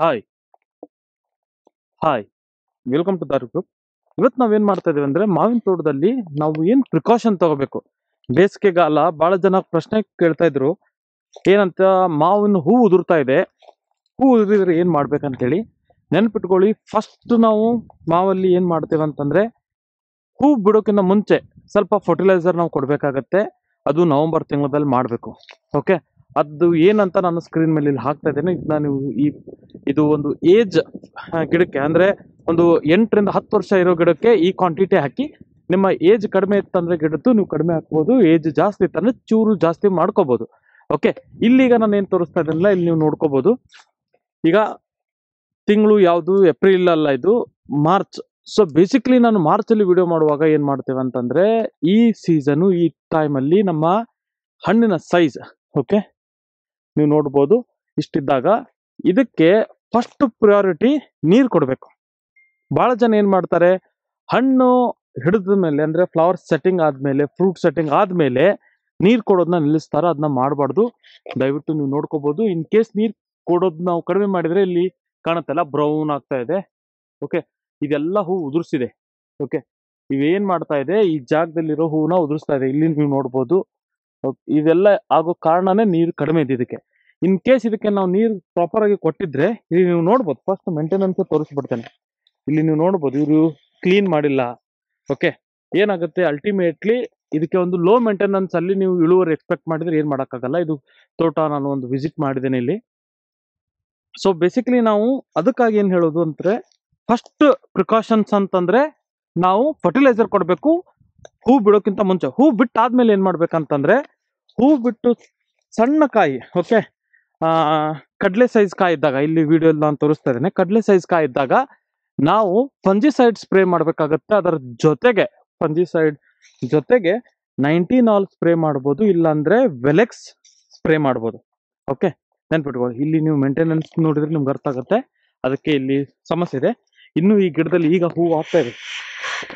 Hi hi welcome to Daru group. ಇವತ್ತು ನಾವೇನ್ ಮಾಡ್ತಾ ಇದೀವಿ ಅಂದ್ರೆ ಮಾವಿನ ತೋಟದಲ್ಲಿ ನಾವು ಏನ್ ಪ್ರಿಕಾಷನ್ ತಗೋಬೇಕು. ಬೇಸಿಗೆಗಾಲ ಬಹಳ ಜನ ಪ್ರಶ್ನೆ ಕೇಳ್ತಾ ಇದ್ರು, ಏನಂತ ಮಾವಿನ ಹೂ ಉದುರ್ತಾ ಇದೆ, ಹೂ ಉದುರಿದ್ರೆ ಏನ್ ಮಾಡ್ಬೇಕಂತೇಳಿ. ನೆನ್ಪಿಟ್ಕೊಳ್ಳಿ, ಫಸ್ಟ್ ನಾವು ಮಾವಲ್ಲಿ ಏನ್ ಮಾಡ್ತೇವೆ ಅಂತಂದ್ರೆ ಹೂ ಬಿಡೋಕ್ಕಿಂತ ಮುಂಚೆ ಸ್ವಲ್ಪ ಫರ್ಟಿಲೈಸರ್ ನಾವು ಕೊಡ್ಬೇಕಾಗತ್ತೆ. ಅದು ನವೆಂಬರ್ ತಿಂಗಳಲ್ಲಿ ಮಾಡಬೇಕು. ಓಕೆ, ಅದು ಏನಂತ ನಾನು ಸ್ಕ್ರೀನ್ ಮೇಲೆ ಇಲ್ಲಿ ಹಾಕ್ತಾ ಇದ್ದೇನೆ. ನಾನು ಇದು ಒಂದು ಏಜ್ ಗಿಡಕ್ಕೆ, ಅಂದ್ರೆ ಒಂದು 8ರಿಂದ 10 ವರ್ಷ ಇರೋ ಗಿಡಕ್ಕೆ ಈ ಕ್ವಾಂಟಿಟಿ ಹಾಕಿ. ನಿಮ್ಮ ಏಜ್ ಕಡಿಮೆ ಇತ್ತಂದ್ರೆ ಗಿಡದ್ದು ನೀವು ಕಡಿಮೆ ಹಾಕ್ಬೋದು, ಏಜ್ ಜಾಸ್ತಿ ಇತ್ತಂದ್ರೆ ಚೂರು ಜಾಸ್ತಿ ಮಾಡ್ಕೋಬಹುದು. ಓಕೆ, ಇಲ್ಲಿಗ ನಾನು ಏನ್ ತೋರಿಸ್ತಾ ಇದ್ದೀನಲ್ಲ, ಇಲ್ಲಿ ನೀವು ನೋಡ್ಕೋಬಹುದು. ಈಗ ತಿಂಗಳು ಯಾವುದು, ಏಪ್ರಿಲ್ ಅಲ್ಲ, ಇದು ಮಾರ್ಚ್. ಸೊ ಬೇಸಿಕ್ಲಿ ನಾನು ಮಾರ್ಚ್ ಅಲ್ಲಿ ವಿಡಿಯೋ ಮಾಡುವಾಗ ಏನ್ ಮಾಡ್ತೇವೆ ಅಂತಂದ್ರೆ, ಈ ಸೀಸನು ಈ ಟೈಮಲ್ಲಿ ನಮ್ಮ ಹಣ್ಣಿನ ಸೈಜ್, ಓಕೆ ನೀವು ನೋಡ್ಬೋದು, ಇಷ್ಟಿದ್ದಾಗ ಇದಕ್ಕೆ ಫಸ್ಟ್ ಪ್ರಿಯಾರಿಟಿ ನೀರು ಕೊಡಬೇಕು. ಬಹಳ ಜನ ಏನ್ ಮಾಡ್ತಾರೆ, ಹಣ್ಣು ಹಿಡಿದ ಮೇಲೆ ಅಂದ್ರೆ ಫ್ಲವರ್ ಸೆಟ್ಟಿಂಗ್ ಆದ್ಮೇಲೆ, ಫ್ರೂಟ್ ಸೆಟ್ಟಿಂಗ್ ಆದ್ಮೇಲೆ ನೀರ್ ಕೊಡೋದನ್ನ ನಿಲ್ಲಿಸ್ತಾರ. ಅದನ್ನ ಮಾಡಬಾರ್ದು. ದಯವಿಟ್ಟು ನೀವು ನೋಡ್ಕೋಬಹುದು. ಇನ್ ಕೇಸ್ ನೀರ್ ಕೊಡೋದ್ ನಾವು ಕಡಿಮೆ ಮಾಡಿದ್ರೆ ಇಲ್ಲಿ ಕಾಣುತ್ತಲ್ಲ, ಬ್ರೌನ್ ಆಗ್ತಾ ಇದೆ. ಓಕೆ, ಇದೆಲ್ಲ ಹೂ ಉದುರ್ಸಿದೆ. ಓಕೆ, ಇವೇನ್ ಮಾಡ್ತಾ ಇದೆ, ಈ ಜಾಗದಲ್ಲಿರೋ ಹೂವನ್ನ ಉದುರಿಸ್ತಾ ಇದೆ. ಇಲ್ಲಿ ನೀವು ನೋಡ್ಬೋದು. ಇದೆಲ್ಲ ಆಗೋ ಕಾರಣನೇ ನೀರು ಕಡಿಮೆ ಇದೆ ಇದಕ್ಕೆ. ಇನ್ ಕೇಸ್ ಇದಕ್ಕೆ ನಾವು ನೀರು ಪ್ರಾಪರ್ ಆಗಿ ಕೊಟ್ಟಿದ್ರೆ, ಇಲ್ಲಿ ನೀವು ನೋಡ್ಬೋದು. ಫಸ್ಟ್ ಮೇಂಟೆನೆನ್ಸ್ ತೋರಿಸ್ಬಿಡ್ತೇನೆ. ಇಲ್ಲಿ ನೀವು ನೋಡ್ಬೋದು, ಇವರು ಕ್ಲೀನ್ ಮಾಡಿಲ್ಲ. ಓಕೆ, ಏನಾಗುತ್ತೆ ಅಲ್ಟಿಮೇಟ್ಲಿ ಇದಕ್ಕೆ ಒಂದು ಲೋ ಮೇಂಟೆನೆನ್ಸ್ ಅಲ್ಲಿ ನೀವು ಇಳುವರಿ ಎಕ್ಸ್ಪೆಕ್ಟ್ ಮಾಡಿದ್ರೆ ಏನ್ ಮಾಡೋಕ್ಕಾಗಲ್ಲ. ಇದು ತೋಟ ನಾನು ಒಂದು ವಿಸಿಟ್ ಮಾಡಿದ್ದೇನೆ ಇಲ್ಲಿ. ಸೊ ಬೇಸಿಕ್ಲಿ ನಾವು ಅದಕ್ಕಾಗಿ ಏನ್ ಹೇಳೋದು ಅಂದ್ರೆ, ಫಸ್ಟ್ ಪ್ರಿಕಾಷನ್ಸ್ ಅಂತಂದ್ರೆ ನಾವು ಫರ್ಟಿಲೈಸರ್ ಕೊಡಬೇಕು ಹೂ ಬಿಡೋಕ್ಕಿಂತ ಮುಂಚೆ. ಹೂ ಬಿಟ್ಟಾದ್ಮೇಲೆ ಏನ್ ಮಾಡ್ಬೇಕಂತಂದ್ರೆ, ಹೂ ಬಿಟ್ಟು ಸಣ್ಣ ಕಾಯಿ, ಓಕೆ, ಕಡ್ಲೆ ಸೈಜ್ ಕಾಯಿ ಇದ್ದಾಗ, ಇಲ್ಲಿ ವಿಡಿಯೋ ನಾನು ತೋರಿಸ್ತಾ ಇದ್ದೇನೆ, ಕಡ್ಲೆ ಸೈಜ್ ಕಾಯಿ ಇದ್ದಾಗ ನಾವು ಫಂಜಿಸೈಡ್ ಸ್ಪ್ರೇ ಮಾಡ್ಬೇಕಾಗತ್ತೆ. ಅದರ ಜೊತೆಗೆ ಫಂಜಿಸೈಡ್ ಜೊತೆಗೆ 19 ಆಲ್ ಸ್ಪ್ರೇ ಮಾಡ್ಬೋದು, ಇಲ್ಲಾಂದ್ರೆ ವೆಲೆಕ್ಸ್ ಸ್ಪ್ರೇ ಮಾಡ್ಬೋದು. ಓಕೆ, ನೆನ್ಪಿಟ್ಕೊಳ್ಳಿ. ಇಲ್ಲಿ ನೀವು ಮೇಂಟೆನೆನ್ಸ್ ನೋಡಿದ್ರೆ ನಿಮ್ಗೆ ಅರ್ಥ ಆಗುತ್ತೆ. ಅದಕ್ಕೆ ಇಲ್ಲಿ ಸಮಸ್ಯೆ ಇದೆ. ಇನ್ನು ಈ ಗಿಡದಲ್ಲಿ ಈಗ ಹೂ ಆಗ್ತಾ ಇದೆ.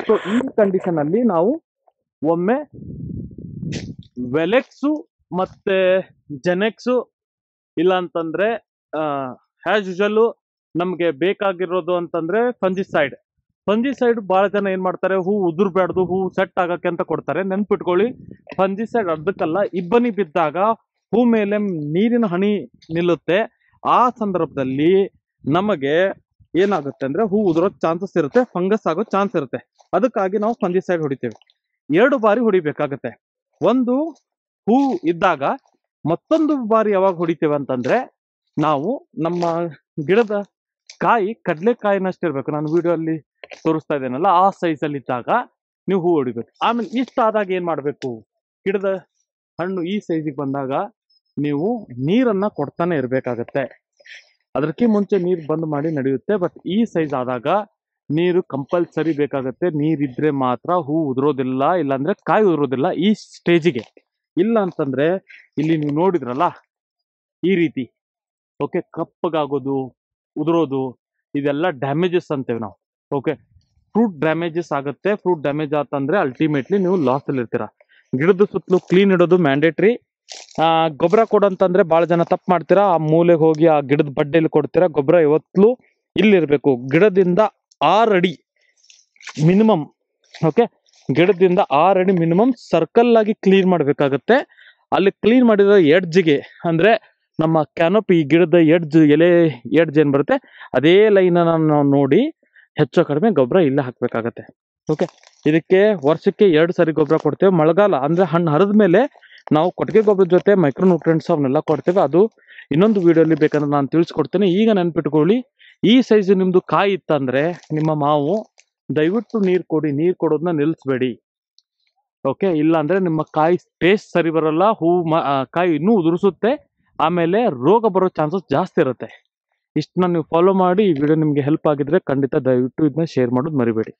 ಸೊ ಈ ಕಂಡೀಷನ್ ಅಲ್ಲಿ ನಾವು ಒಮ್ಮೆ ವೆಲೆಕ್ಸು ಮತ್ತೆ ಜೆನೆಕ್ಸು, ಇಲ್ಲ ಅಂತಂದ್ರೆ ಆಸ್ ಯೂಶಲ್ ನಮ್ಗೆ ಬೇಕಾಗಿರೋದು ಅಂತಂದ್ರೆ ಫಂಜಿಸೈಡ್. ಫಂಜಿಸೈಡ್ ಬಹಳ ಜನ ಏನ್ ಮಾಡ್ತಾರೆ, ಹೂ ಉದುರ್ಬೇಡ್ದು, ಹೂ ಸೆಟ್ ಆಗಕ್ಕೆ ಅಂತ ಕೊಡ್ತಾರೆ. ನೆನ್ಪಿಟ್ಕೊಳ್ಳಿ, ಫಂಜಿಸೈಡ್ ಅರ್ಧಕ್ಕಲ್ಲ, ಇಬ್ಬನಿ ಬಿದ್ದಾಗ ಹೂ ಮೇಲೆ ನೀರಿನ ಹನಿ ನಿಲ್ಲುತ್ತೆ. ಆ ಸಂದರ್ಭದಲ್ಲಿ ನಮಗೆ ಏನಾಗುತ್ತೆ ಅಂದ್ರೆ, ಹೂ ಉದುರೋ ಚಾನ್ಸಸ್ ಇರುತ್ತೆ, ಫಂಗಸ್ ಆಗೋ ಚಾನ್ಸ್ ಇರುತ್ತೆ. ಅದಕ್ಕಾಗಿ ನಾವು ಫಂಜಿಸೈಡ್ ಹೊಡಿತೇವೆ. 2 ಬಾರಿ ಹೊಡಿಬೇಕಾಗತ್ತೆ. ಒಂದು ಹೂ ಇದ್ದಾಗ, ಮತ್ತೊಂದು ಬಾರಿ ಯಾವಾಗ ಹೊಡಿತೇವೆ ಅಂತಂದ್ರೆ, ನಾವು ನಮ್ಮ ಗಿಡದ ಕಾಯಿ ಕಡ್ಲೆಕಾಯಿನಷ್ಟು ಇರ್ಬೇಕು. ನಾನು ವಿಡಿಯೋ ಅಲ್ಲಿ ತೋರಿಸ್ತಾ ಇದ್ದೇನಲ್ಲ, ಆ ಸೈಜ್ ಅಲ್ಲಿ ಇದ್ದಾಗ ನೀವು ಹೂ ಹೊಡಿಬೇಕು. ಆಮೇಲೆ ಇಷ್ಟ ಆದಾಗ ಏನ್ ಮಾಡ್ಬೇಕು, ಗಿಡದ ಹಣ್ಣು ಈ ಸೈಜಿಗೆ ಬಂದಾಗ ನೀವು ನೀರನ್ನ ಕೊಡ್ತಾನೆ ಇರ್ಬೇಕಾಗತ್ತೆ. ಅದಕ್ಕೆ ಮುಂಚೆ ನೀರು ಬಂದ್ ಮಾಡಿ ನಡೆಯುತ್ತೆ, ಬಟ್ ಈ ಸೈಜ್ ಆದಾಗ ನೀರು ಕಂಪಲ್ಸರಿ ಬೇಕಾಗತ್ತೆ. ನೀರಿದ್ರೆ ಮಾತ್ರ ಹೂ ಉದುರೋದಿಲ್ಲ, ಇಲ್ಲಾಂದ್ರೆ ಕಾಯಿ ಉದುರೋದಿಲ್ಲ ಈ ಸ್ಟೇಜಿಗೆ. ಇಲ್ಲ ಅಂತಂದ್ರೆ ಇಲ್ಲಿ ನೀವು ನೋಡಿದ್ರಲ್ಲ ಈ ರೀತಿ, ಓಕೆ, ಕಪ್ಪಗಾಗೋದು, ಉದುರೋದು, ಇದೆಲ್ಲ ಡ್ಯಾಮೇಜಸ್ ಅಂತೇವೆ ನಾವು. ಓಕೆ, ಫ್ರೂಟ್ ಡ್ಯಾಮೇಜಸ್ ಆಗುತ್ತೆ. ಫ್ರೂಟ್ ಡ್ಯಾಮೇಜ್ ಆತಂದ್ರೆ ಅಲ್ಟಿಮೇಟ್ಲಿ ನೀವು ಲಾಸ್ ಅಲ್ಲಿ ಇರ್ತೀರಾ. ಗಿಡದ ಸುತ್ತಲೂ ಕ್ಲೀನ್ ಇಡೋದು ಮ್ಯಾಂಡೇಟ್ರಿ. ಗೊಬ್ಬರ ಕೊಡಂತಂದ್ರೆ ಬಹಳ ಜನ ತಪ್ಪು ಮಾಡ್ತೀರಾ. ಆ ಮೂಲೆಗೆ ಹೋಗಿ ಆ ಗಿಡದ ಬಡ್ಡೆಯಲ್ಲಿ ಕೊಡ್ತೀರಾ. ಗೊಬ್ಬರ ಯಾವತ್ತೂ ಇಲ್ಲಿರ್ಬೇಕು. ಗಿಡದಿಂದ 6 ಅಡಿ ಮಿನಿಮಮ್. ಓಕೆ, ಗಿಡದಿಂದ 6 ಅಡಿ ಮಿನಿಮಮ್ ಸರ್ಕಲ್ ಆಗಿ ಕ್ಲೀನ್ ಮಾಡ್ಬೇಕಾಗತ್ತೆ. ಅಲ್ಲಿ ಕ್ಲೀನ್ ಮಾಡಿರೋ ಎಡ್ಜ್ಗೆ, ಅಂದ್ರೆ ನಮ್ಮ ಕ್ಯಾನೋಪಿ ಗಿಡದ ಎಲೆ ಎಡ್ಜ್ ಏನ್ ಬರುತ್ತೆ, ಅದೇ ಲೈನ್ ನಾವು ನೋಡಿ ಹೆಚ್ಚು ಕಡಿಮೆ ಗೊಬ್ಬರ ಇಲ್ಲ ಹಾಕ್ಬೇಕಾಗತ್ತೆ. ಓಕೆ, ಇದಕ್ಕೆ ವರ್ಷಕ್ಕೆ 2 ಸರಿ ಗೊಬ್ಬರ ಕೊಡ್ತೇವೆ. ಮಳೆಗಾಲ ಅಂದ್ರೆ ಹಣ್ಣು ಹರಿದ ಮೇಲೆ ನಾವು ಕೊಟ್ಟಿಗೆ ಗೊಬ್ಬರದ ಜೊತೆ ಮೈಕ್ರೋ ನ್ಯೂಟ್ರಿಯೆಂಟ್ಸ್ ಅವನ್ನೆಲ್ಲ ಕೊಡ್ತೇವೆ. ಅದು ಇನ್ನೊಂದು ವಿಡಿಯೋಲಿ ಬೇಕಂದ್ರೆ ನಾನು ತಿಳಿಸ್ಕೊಡ್ತೇನೆ. ಈಗ ನೆನ್ಪಿಟ್ಕೊಳ್ಳಿ, ಈ ಸೈಜ್ ನಿಮ್ದು ಕಾಯಿ ಇತ್ತಂದ್ರೆ ನಿಮ್ಮ ಮಾವು, ದಯವಿಟ್ಟು ನೀರು ಕೊಡಿ. ನೀರು ಕೊಡೋದನ್ನ ನಿಲ್ಲಿಸ್ಬೇಡಿ. ಓಕೆ, ಇಲ್ಲ ಅಂದ್ರೆ ನಿಮ್ಮ ಕಾಯಿ ಟೇಸ್ಟ್ ಸರಿ ಬರಲ್ಲ, ಕಾಯಿ ಇನ್ನೂ ಉದುರಿಸುತ್ತೆ, ಆಮೇಲೆ ರೋಗ ಬರೋ ಚಾನ್ಸಸ್ ಜಾಸ್ತಿ ಇರುತ್ತೆ. ಇಷ್ಟನ್ನ ನೀವು ಫಾಲೋ ಮಾಡಿ. ಈ ವಿಡಿಯೋ ನಿಮ್ಗೆ ಹೆಲ್ಪ್ ಆಗಿದ್ರೆ ಖಂಡಿತ ದಯವಿಟ್ಟು ಇದನ್ನ ಶೇರ್ ಮಾಡೋದು ಮರಿಬೇಡಿ.